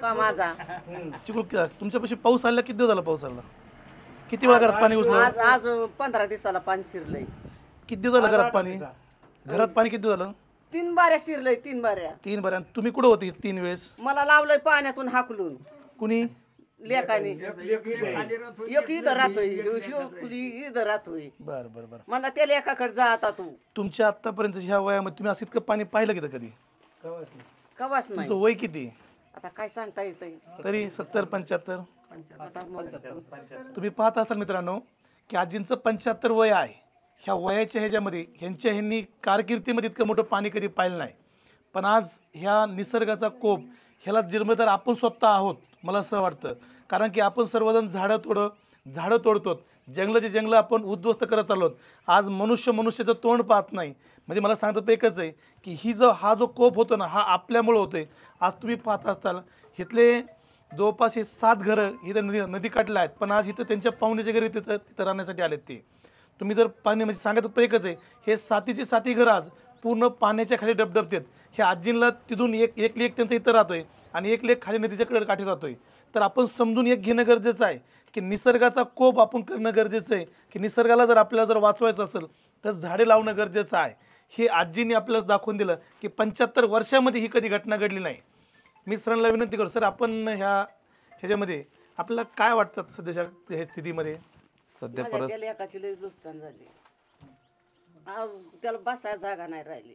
का माझा चिकुळ तुमच्यापाशी पाऊस आला किती दिवस झाला पाऊस आला किती वेळा घरात पाणी घुसलं आज आज 15 दिवसाला पाणी शिरलंय किती दिवस झालं घरात पाणी किती दिवस झालं 3 बाऱ्या शिरलंय 3 बाऱ्या 3 बऱ्या तुम्ही कुठं होते 3 वेळेस मला लावलंय पाण्यातून हाकलून कुणी लेकाने एक इथं राहतोय इथं राहतोय बरं बरं बरं मला त्या लेकाकडे जा आता तू तुमच्या आतापर्यंत ह्या वयामध्ये तुम्ही असं इतकं पाणी पाहिलं की कधी कवाच नाही तुमचं वय किती आता काय सांगता येतंय तरी 70 75 आता मग तुम्ही पाहत असाल मित्रांनो की आजींचं 75 वय आहे ह्या वयाच्या ह्याच्यामध्ये ह्यांनी कारकिर्दीमध्ये इतकं मोठं पाणी कधी पाहिलं नाही पण आज ह्या निसर्गाचा कोप ह्याला जिम्मेदार आपण स्वतः आहोत मला असं वाटतं कारण की आपण सर्वजण झाडं तोडतो जंगलाचे जंगलं आपण उद्ध्वस्त करत आलो आज मनुष्याचं तोंड पाहत नाही म्हणजे मला सांगतो एकच आहे की हा जो कोप होतो ना हा आपल्यामुळं होतोय आज तुम्ही पाहत असताल इथले जवळपास हे 7 घरं इथं नदी काठला आहेत पण आज इथं त्यांच्या पाहुण्याच्या घरी तिथं राहण्यासाठी आलेत ते तुम्ही जर पाणी म्हणजे सांगत तर एकच आहे हे 7ची घरं आज पूर्ण पाण्याच्या खाली डबडबतेत हे आजींना तिथून एक लेक त्यांचा इथं राहतोय आणि एक लेक खाली नदीच्या काठी राहतोय तर आपण समजून एक घेणं गरजेचं आहे की निसर्गाचा कोप आपण करणं गरजेचं आहे की निसर्गाला जर आपल्याला जर वाचवायचं असेल तर झाडे लावणं गरजेचं आहे हे आजींनी आपल्याला दाखवून दिलं की 75 वर्षामध्ये ही कधी घटना घडली नाही मी सरांना विनंती करू सर आपण ह्याच्यामध्ये आपल्याला काय वाटतं सध्याच्या ह्या स्थितीमध्ये सध्या त्या लेकाची लई नुकसान झाली आज त्याला बसायला जागा नाही राहिली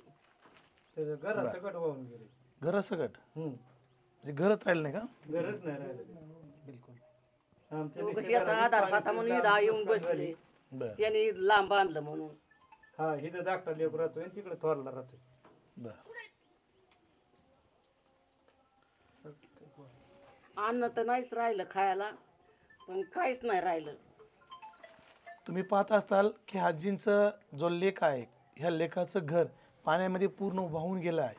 घर सकट म्हणजे घरच राहिलं नाही का गरज नाही राहिलं बिलकुल उगाच याचा आधार पाता म्हणून इथं येऊन बसले त्यांनी लांब बांधलं म्हणून हा इथं धाकटा लेक राहतोय आणि तिकडे थोरला राहतोय अन्न तर नाहीच राहिलं खायला पण काहीच नाही राहिलं तुम्ही पाहत असाल की आजींचं जो लेक आहे ह्या लेकाचं घर पाण्यामध्ये पूर्ण वाहून गेलं आहे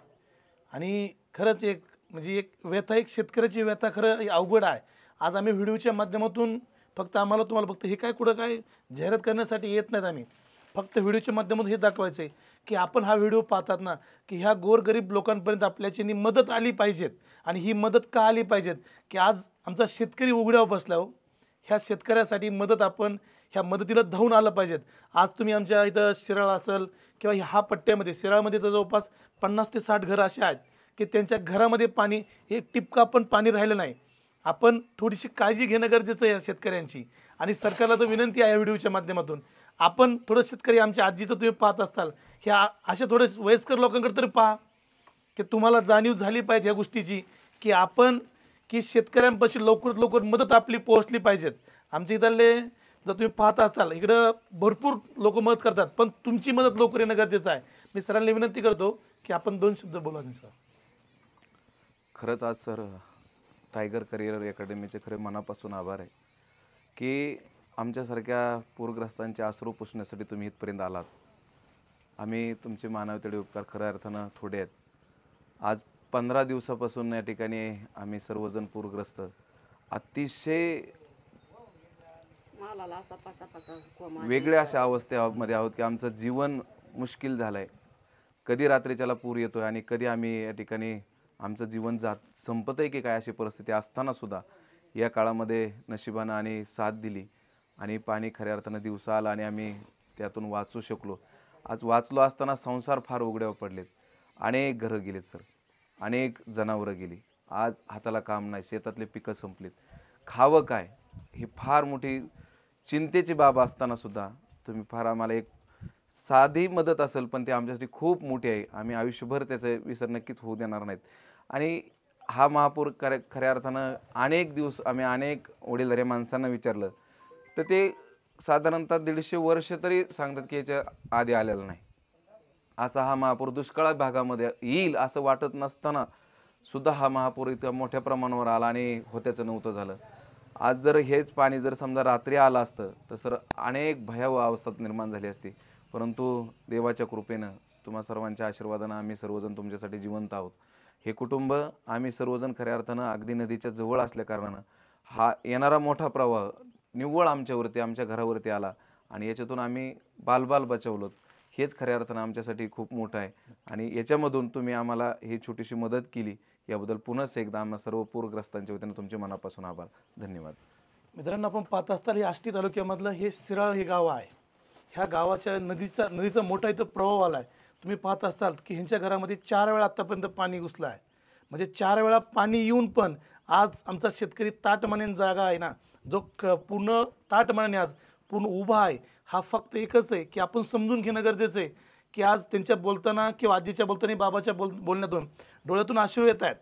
आणि खरंच एक व्यथा एक शेतकऱ्याची व्यथा खरं अवघड आहे आज आम्ही व्हिडिओच्या माध्यमातून फक्त तुम्हाला फक्त हे काय कुठं काय जाहिरात करण्यासाठी येत नाहीत आम्ही फक्त व्हिडिओच्या माध्यमातून हे दाखवायचं आहे की आपण हा व्हिडिओ पाहतात ना की ह्या गोरगरीब लोकांपर्यंत आपल्याची मदत आली पाहिजेत आणि ही मदत का आली पाहिजेत की आज आमचा शेतकरी उघड्यावर बसला हो ह्या शेतकऱ्यासाठी मदत आपण ह्या मदतीला धावून आलं पाहिजेत आज तुम्ही आमच्या इथं शिराळ असेल किंवा ह्या पट्ट्यामध्ये शिराळमध्ये तर जवळपास 50 ते 60 घरं असे आहेत की त्यांच्या घरामध्ये पाणी हे टिपका पण पाणी राहिलं नाही आपण थोडीशी काळजी घेणं गरजेचं आहे या शेतकऱ्यांची आणि सरकारला तर विनंती आहे या व्हिडिओच्या माध्यमातून आपण थोडं शेतकरी आमच्या आजी तर तुम्ही पाहत असताल ह्या अशा थोडे वयस्कर लोकांकडे तरी पहा की तुम्हाला जाणीव झाली पाहिजे ह्या गोष्टीची की शेतकऱ्यांपाशी लवकरात लवकर मदत आपली पोहोचली पाहिजेत आमच्या इथले जर तुम्ही पाहत असाल इकडं भरपूर लोक मदत करतात पण तुमची मदत लवकर येणं गरजेचं आहे मी सरांना विनंती करतो की आपण 2 शब्द बोला सर खरंच आज सर टायगर करिअर अकॅडमीचे खरे मनापासून आभार आहे की आमच्यासारख्या पूरग्रस्तांचे अश्रू पुसण्यासाठी तुम्ही इथपर्यंत आलात आम्ही तुमचे मानवतेचे उपकार खऱ्या अर्थानं थोडे आहेत आज 15 दिवसापासून या ठिकाणी आम्ही सर्वजण पूरग्रस्त अतिशय वेगळ्या अशा अवस्थेमध्ये आहोत की आमचं जीवन मुश्किल झालं आहे कधी रात्रीच्याला पूर येतो आहे आणि कधी आम्ही या ठिकाणी आमचं जीवन संपत आहे की काय अशी परिस्थिती असतानासुद्धा या काळामध्ये नशिबानं आणि साथ दिली आणि पाणी खऱ्या अर्थानं दिवसा आला आणि आम्ही त्यातून वाचू शकलो आज वाचलो असताना संसार फार उघड्यावर पडलेत अनेक घरं गेलीत सर अनेक जनावरं गेली आज हाताला काम नाही शेतातले पिकं संपलीत खावं काय ही फार मोठी चिंतेची बाब असतानासुद्धा तुम्ही फार आम्हाला एक साधी मदत असेल पण ती आमच्यासाठी खूप मोठी आहे आम्ही आयुष्यभर त्याचं विसर नक्कीच होऊ देणार नाहीत आणि हा महापूर खऱ्या अर्थानं अनेक दिवस आम्ही अनेक वडीलधाऱ्या माणसांना विचारलं तर ते साधारणतः 150 वर्ष तरी सांगतात की याच्या आधी आलेलं नाही असा हा महापूर दुष्काळ भागामध्ये येईल असं वाटत नसताना सुद्धा हा महापूर इतक्या मोठ्या प्रमाणावर आला आणि होत्याचं नव्हतं झालं आज जर हेच पाणी जर समजा रात्री आलं असतं तर सर अनेक भयावह अवस्था निर्माण झाली असती परंतु देवाच्या कृपेनं तुम्हा सर्वांच्या आशीर्वादानं आम्ही सर्वजण तुमच्यासाठी जिवंत आहोत हे कुटुंब आम्ही सर्वजण खऱ्या अर्थानं अगदी नदीच्या जवळ असल्या कारणानं हा येणारा मोठा प्रवाह निव्वळ आमच्यावरती आमच्या घरावरती आला आणि याच्यातून आम्ही बालबाल बचावलोत हेच खऱ्या अर्थानं आमच्यासाठी खूप मोठं आहे आणि याच्यामधून तुम्ही आम्हाला ही छोटीशी मदत केली याबद्दल पुनःच एकदा आम्हा सर्व पूरग्रस्तांच्या वतीने तुमचे मनापासून आभार. धन्यवाद. मित्रांनो, आपण पाहत असताल हे आष्टी तालुक्यामधलं हे शिराळ हे गाव आहे. ह्या गावाच्या नदीचा मोठा इथं प्रभाव आला आहे. तुम्ही पाहत असताल की ह्यांच्या घरामध्ये 4 वेळा आत्तापर्यंत पाणी घुसलं आहे. म्हणजे 4 वेळा पाणी येऊन पण आज आमचा शेतकरी ताटमानेने जागा आहे ना, जो पूर्ण ताटमानेने आज पूर्ण उभा आहे, हा फक्त एकच आहे की आपण समजून घेणं गरजेचं आहे की आज त्यांच्या बोलताना किंवा आजीच्या बोलताना बाबाच्या बोलण्यातून डोळ्यातून अश्रू येत आहेत.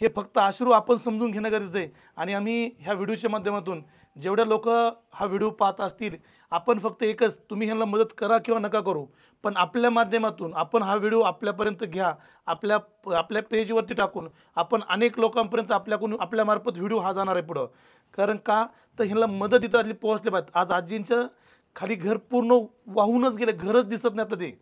हे फक्त अश्रू आपण समजून घेणं गरजेचं आहे. आणि आम्ही ह्या व्हिडिओच्या माध्यमातून जेवढ्या लोक हा व्हिडिओ पाहत असतील, आपण फक्त एकच, तुम्ही ह्यांना मदत करा किंवा नका करू, पण आपल्या माध्यमातून आपण हा व्हिडिओ आपल्यापर्यंत घ्या. आपल्या पेजवरती टाकून आपण अनेक लोकांपर्यंत आपल्यामार्फत व्हिडिओ हा जाणार आहे पुढं. कारण का तर ह्यांना मदत इथं आली पोहोचले पाहिजे. आज आजींचं खाली घर पूर्ण वाहूनच गेलं, घरच दिसत नाही आता ते.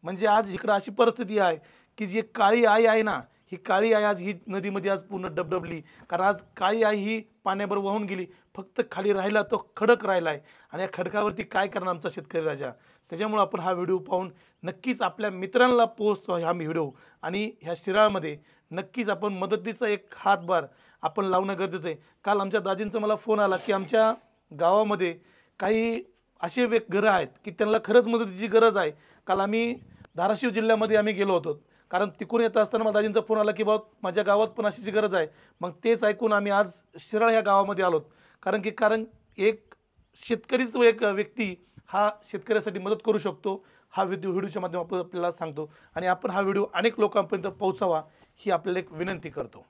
म्हणजे आज इकडं अशी परिस्थिती आहे की जी काळी आई आहे ना, ही काळी आई आज ही नदीमध्ये आज पूर्ण डबडबली. कारण आज काळी आई ही पाण्याबरोबर वाहून गेली. फक्त खाली राहिला तो खडक राहिला आहे. आणि या खडकावरती काय करणार आमचा शेतकरी राजा. त्याच्यामुळं आपण हा व्हिडिओ पाहून नक्कीच आपल्या मित्रांना पोहोचतो हा व्हिडिओ. आणि ह्या शिराळमध्ये नक्कीच आपण मदतीचा एक हातभार आपण लावणं गरजेचं आहे. काल आमच्या दाजींचा मला फोन आला की आमच्या गावामध्ये काही असे घरं आहेत की त्यांना खरंच मदतीची गरज आहे. काल आम्ही धाराशिव जिल्ह्यामध्ये आम्ही गेलो होतो. कारण तिकडून येत असताना मला दाजींचा फोन आला की बाबा माझ्या गावात पण अशीची गरज आहे. मग तेच ऐकून आम्ही आज शिराळ ह्या गावामध्ये आलोत. कारण एक शेतकरीच एक व्यक्ती हा शेतकऱ्यासाठी मदत करू शकतो, हा व्हिडिओच्या माध्यमातून आपल्याला सांगतो. आणि आपण हा व्हिडिओ अनेक लोकांपर्यंत पोहोचावा ही आपल्याला एक विनंती करतो.